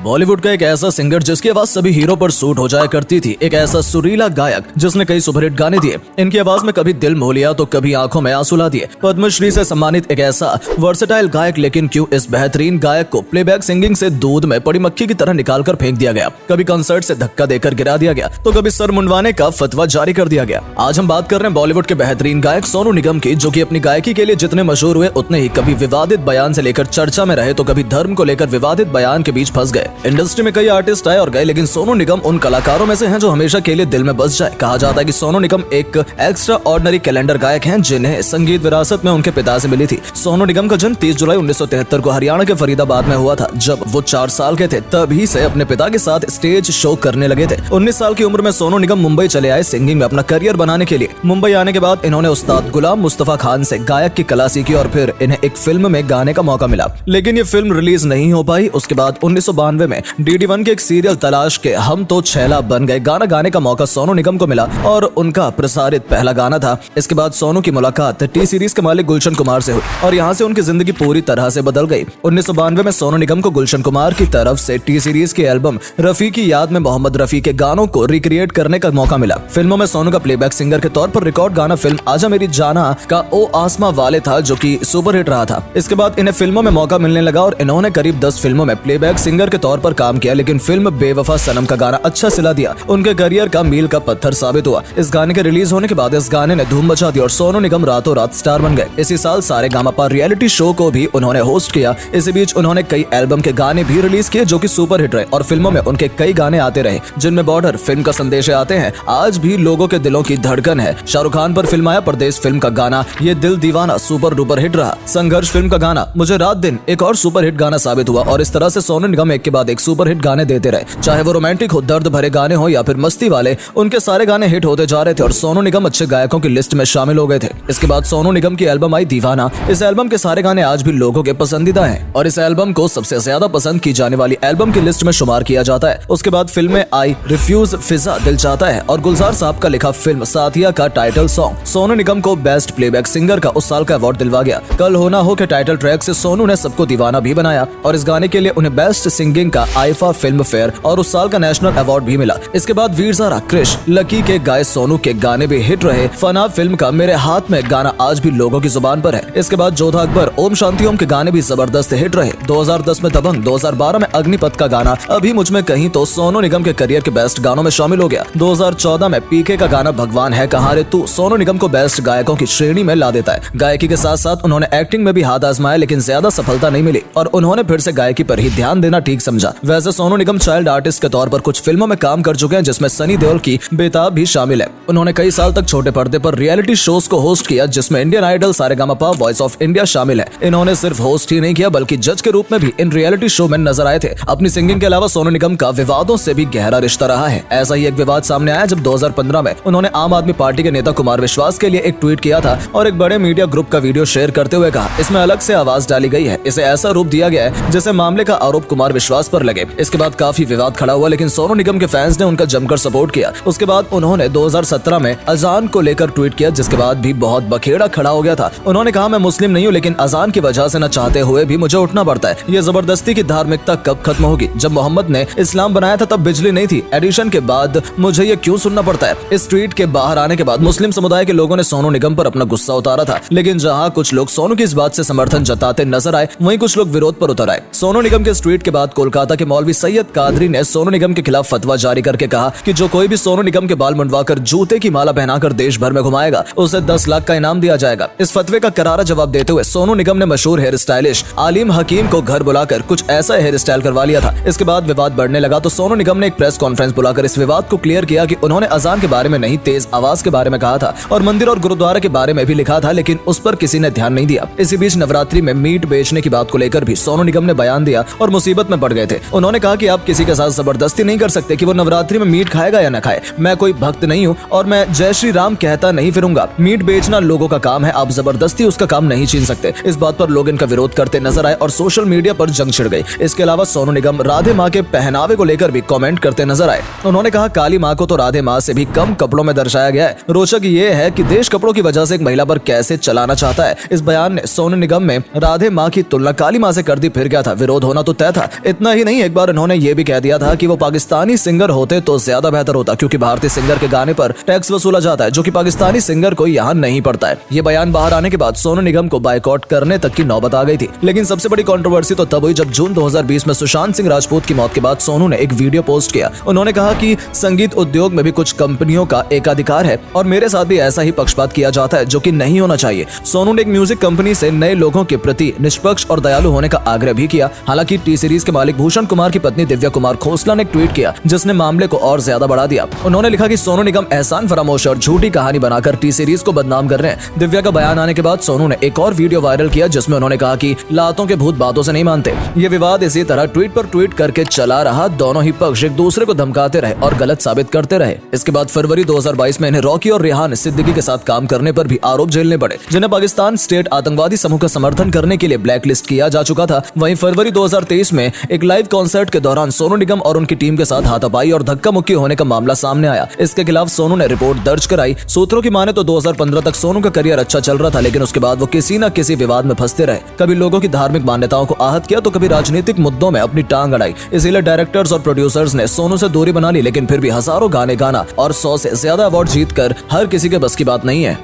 बॉलीवुड का एक ऐसा सिंगर जिसकी आवाज सभी हीरो पर सूट हो जाया करती थी, एक ऐसा सुरीला गायक जिसने कई सुपरहिट गाने दिए। इनकी आवाज में कभी दिल मोह लिया तो कभी आंखों में आंसू ला दिए। पद्मश्री से सम्मानित एक ऐसा वर्सेटाइल गायक, लेकिन क्यों इस बेहतरीन गायक को प्लेबैक सिंगिंग से दूध में पड़ी मक्खी की तरह निकालकर फेंक दिया गया। कभी कंसर्ट से धक्का देकर गिरा दिया गया तो कभी सर मुंडवाने का फतवा जारी कर दिया गया। आज हम बात कर रहे हैं बॉलीवुड के बेहतरीन गायक सोनू निगम की, जो कि अपनी गायकी के लिए जितने मशहूर हुए उतने ही कभी विवादित बयान से लेकर चर्चा में रहे तो कभी धर्म को लेकर विवादित बयान के बीच फंस गए। इंडस्ट्री में कई आर्टिस्ट आए और गए, लेकिन सोनू निगम उन कलाकारों में से हैं जो हमेशा के लिए दिल में बस जाए। कहा जाता है कि सोनू निगम एक एक्स्ट्रा ऑर्डिनरी कैलेंडर गायक हैं जिन्हें संगीत विरासत में उनके पिता से मिली थी। सोनू निगम का जन्म 30 जुलाई 1973 को हरियाणा के फरीदाबाद में हुआ था। जब वो 4 साल के थे तभी से अपने पिता के साथ स्टेज शो करने लगे थे। 19 साल की उम्र में सोनू निगम मुंबई चले आए सिंगिंग में अपना करियर बनाने के लिए। मुंबई आने के बाद इन्होंने उस्ताद गुलाम मुस्तफा खान से गायक की कला सीखी और फिर इन्हें एक फिल्म में गाने का मौका मिला, लेकिन ये फिल्म रिलीज नहीं हो पाई। उसके बाद 1992 में DD1 के एक सीरियल तलाश के हम तो छैला बन गए गाना गाने का मौका सोनू निगम को मिला और उनका प्रसारित पहला गाना था। इसके बाद सोनू की मुलाकात टी सीरीज के मालिक गुलशन कुमार से हुई और यहाँ से उनकी जिंदगी पूरी तरह से बदल गई। 1992 में सोनू निगम को गुलशन कुमार की तरफ से टी सीरीज के एल्बम रफी की याद में मोहम्मद रफी के गानों को रिक्रिएट करने का मौका मिला। फिल्मों में सोनू का प्लेबैक सिंगर के तौर पर रिकॉर्ड गाना फिल्म आजा मेरी जाना का ओ आसमा वाले था, जो कि सुपरहिट रहा था। इसके बाद इन्हें फिल्मों में मौका मिलने लगा और इन्होंने करीब 10 फिल्मों में प्लेबैक सिंगर के तौर पर काम किया, लेकिन फिल्म बेवफा सनम का गाना अच्छा सिला दिया उनके करियर का मील का पत्थर साबित हुआ। इस गाने के रिलीज होने के बाद इस गाने ने धूम मचा दी और सोनू निगम रातों रात स्टार बन गए। इसी साल सारे गामापा रियलिटी शो को भी उन्होंने होस्ट किया। इसी बीच उन्होंने कई एल्बम के गाने भी रिलीज किए जो कि सुपरहिट रहे और फिल्मों में उनके कई गाने आते रहे, जिनमें बॉर्डर फिल्म का संदेश आते हैं, आज भी लोगों के दिलों की धड़कन है। शाहरुख खान पर फिल्म आया परदेश फिल्म का गाना ये दिल दीवाना सुपर डुपर हिट रहा। संघर्ष फिल्म का गाना मुझे रात दिन एक और सुपरहिट गाना साबित हुआ और इस तरह से सोनू निगम एक के बाद एक सुपरहिट गाने देते रहे। चाहे वो रोमांटिक हो, दर्द भरे गाने हो या फिर मस्ती वाले, उनके सारे गाने हिट होते जा रहे थे और सोनू निगम अच्छे गायकों की लिस्ट में शामिल हो गए थे। इसके बाद सोनू निगम की एल्बम आई दीवाना। इस एल्बम के सारे गाने आज भी लोगों के पसंदीदा हैं और इस एल्बम को सबसे ज्यादा पसंद की जाने वाली एल्बम की लिस्ट में शुमार किया जाता है। उसके बाद फिल्में आई रिफ्यूज, फिजा, दिल चाहता है और गुलजार साहब का लिखा फिल्म साथिया का टाइटल सॉन्ग सोनू निगम को बेस्ट प्लेबैक सिंगर का उस साल का अवार्ड दिलवा गया। कल हो ना हो के टाइटल ट्रैक से सोनू ने सबको दीवाना भी बनाया और इस गाने के लिए उन्हें बेस्ट सिंगिंग का आईफा फिल्म फेयर और उस साल का नेशनल अवार्ड भी मिला। इसके बाद वीर ज़ारा, क्रिश, लकी के गाए सोनू के गाने भी हिट रहे। फना फिल्म का मेरे हाथ में गाना आज भी लोगों की जुबान पर है। इसके बाद जोधा अकबर, ओम शांति ओम के गाने भी जबरदस्त हिट रहे। 2010 में दबंग, 2012 में अग्निपथ का गाना अभी मुझ में कहीं तो सोनू निगम के करियर के बेस्ट गानों में शामिल हो गया। 2014 में पीके का गाना भगवान है कहाँ रे तू सोनू निगम को बेस्ट गायकों की श्रेणी में ला देता है। गायकी के साथ साथ उन्होंने एक्टिंग में भी हाथ आजमाया, लेकिन ज्यादा सफलता नहीं मिली और उन्होंने फिर से गायकी पर ही ध्यान देना ठीक समझा। वैसे सोनू निगम चाइल्ड आर्टिस्ट के तौर पर कुछ फिल्मों में काम कर चुके हैं, जिसमें सनी देओल की बेताब भी शामिल है। उन्होंने कई साल तक छोटे पर्दे पर रियलिटी शोज को होस्ट किया, जिसमें Indian Idol, Sa Re Ga Ma Pa, Voice of India शामिल है। इन्होंने सिर्फ होस्ट ही नहीं किया बल्कि जज के रूप में भी इन रियलिटी शो में नजर आए थे। अपनी सिंगिंग के अलावा सोनू निगम का विवादों से भी गहरा रिश्ता रहा है। ऐसा ही एक विवाद सामने आया जब 2015 में उन्होंने आम आदमी पार्टी के नेता कुमार विश्वास के लिए एक ट्वीट किया था और एक बड़े मीडिया ग्रुप का वीडियो शेयर करते हुए कहा इसमें अलग से आवाज डाली गई है, इसे ऐसा रूप दिया गया है जैसे मामले का आरोप कुमार विश्वास पर लगे। इसके बाद काफी विवाद खड़ा हुआ, लेकिन सोनू निगम के फैंस ने उनका जमकर सपोर्ट किया। उसके बाद उन्होंने 2017 में अजान को लेकर ट्वीट किया, जिसके बाद भी बहुत बखेड़ा खड़ा हो गया था। उन्होंने कहा मैं मुस्लिम नहीं हूँ, लेकिन अजान की वजह से न चाहते हुए भी मुझे उठना पड़ता है। ये जबरदस्ती की धार्मिकता कब खत्म होगी? जब मोहम्मद ने इस्लाम बनाया था तब बिजली नहीं थी, एडिशन के बाद मुझे ये क्यों सुनना पड़ता है? इस ट्वीट के बाहर आने के बाद मुस्लिम समुदाय के लोगों ने सोनू निगम पर अपना गुस्सा उतारा था, लेकिन जहाँ कुछ लोग सोनू की इस बात से समर्थन जताते नजर आए, वहीं कुछ लोग विरोध पर उतर आए। सोनू निगम के इस ट्वीट के बाद कोलकाता के मौलवी सैयद कादरी ने सोनू निगम के खिलाफ फतवा जारी करके कहा कि जो कोई भी सोनू निगम के बाल मुंडवाकर जूते की माला पहनाकर देश भर में घुमाएगा उसे 10 लाख का इनाम दिया जाएगा। इस फतवे का करारा जवाब देते हुए सोनू निगम ने मशहूर हेयर स्टाइलिश आलिम हकीम को घर बुलाकर कुछ ऐसा हेयर स्टाइल करवा लिया था। इसके बाद विवाद बढ़ने लगा तो सोनू निगम ने एक प्रेस कॉन्फ्रेंस बुलाकर इस विवाद को क्लियर किया कि उन्होंने अजान के बारे में नहीं, तेज आवाज के बारे में कहा था और मंदिर और गुरुद्वारा के बारे में भी लिखा था, लेकिन उस पर किसी ने ध्यान नहीं दिया। इसी बीच नवरात्रि में मीट बेचने की बात को लेकर भी सोनू निगम ने बयान दिया और मुसीबत में पड़ गए थे। उन्होंने कहा कि आप किसी के साथ जबरदस्ती नहीं कर सकते कि वो नवरात्रि में मीट खाएगा या न खाए। मैं कोई भक्त नहीं हूँ और मैं जय श्री राम कहता नहीं फिरूंगा। मीट बेचना लोगों का काम है, आप जबरदस्ती उसका काम नहीं छीन सकते। इस बात पर लोग इनका विरोध करते नजर आए और सोशल मीडिया पर जंग छिड़ गई। इसके अलावा सोनू निगम राधे माँ के पहनावे को लेकर भी कमेंट करते नजर आए। उन्होंने कहा काली माँ को तो राधे माँ से भी कम कपड़ों में दर्शाया गया है। रोचक ये है कि देश कपड़ों की वजह से एक महिला पर कैसे चलाना चाहता है। इस बयान ने सोनू निगम में राधे माँ की तुलना काली माँ से कर दी, फिर क्या था, विरोध होना तो तय था। इतना ही नहीं, एक बार इन्होंने ये भी कह दिया था कि वो पाकिस्तानी सिंगर होते तो ज्यादा बेहतर होता, क्योंकि भारतीय सिंगर के गाने पर टैक्स वसूला जाता है जो कि पाकिस्तानी सिंगर को यहाँ नहीं पड़ता है। ये बयान बाहर आने के बाद सोनू निगम को बायकॉट करने तक की नौबत आ गई थी। लेकिन सबसे बड़ी कंट्रोवर्सी तो तब हुई जब जून 2020 में सुशांत सिंह राजपूत की मौत के बाद सोनू ने एक वीडियो पोस्ट किया। उन्होंने कहा कि संगीत उद्योग में भी कुछ कंपनियों का एकाधिकार है और मेरे साथ भी ऐसा ही पक्षपात किया जाता है जो कि नहीं होना चाहिए। सोनू ने एक म्यूजिक कंपनी से नए लोगों के प्रति निष्पक्ष और दयालु होने का आग्रह भी किया। हालांकि टी सीरीज के मालिक भूषण कुमार की पत्नी दिव्या कुमार खोसला ने एक ट्वीट किया जिसने मामले को और ज्यादा बढ़ा दिया। उन्होंने लिखा कि सोनू निगम एहसान फरामोश और झूठी कहानी बनाकर टी सीरीज को बदनाम कर रहे हैं। दिव्या का बयान आने के बाद सोनू ने एक और वीडियो वायरल किया जिसमें उन्होंने कहा कि लातों के भूत बातों से नहीं मानते। ये विवाद इसी तरह ट्वीट पर ट्वीट करके चला रहा। दोनों ही पक्ष एक दूसरे को धमकाते रहे और गलत साबित करते रहे। इसके बाद फरवरी 2022 में इन्हें रॉकी और रेहान सिद्दीकी के साथ काम करने पर भी आरोप झेलने पड़े, जिन्हें पाकिस्तान स्टेट आतंकवादी समूह का समर्थन करने के लिए ब्लैकलिस्ट किया जा चुका था। वहीं फरवरी 2023 में एक लाइव कॉन्सर्ट के दौरान सोनू निगम और उनकी टीम के साथ हाथापाई और धक्का मुक्की होने का मामला सामने आया। इसके खिलाफ सोनू ने रिपोर्ट दर्ज कराई। सूत्रों की माने तो 2015 तक सोनू का करियर अच्छा चल रहा था, लेकिन उसके बाद वो किसी न किसी विवाद में फंसते रहे। कभी लोगों की धार्मिक मान्यताओं को आहत किया तो कभी राजनीतिक मुद्दों में अपनी टांग अड़ाई। इसीलिए डायरेक्टर्स और प्रोड्यूसर्स ने सोनू से दूरी बना ली, लेकिन फिर भी हजारों गाने गाना और 100 से ज्यादा अवार्ड जीतकर हर किसी के बस की बात नहीं है।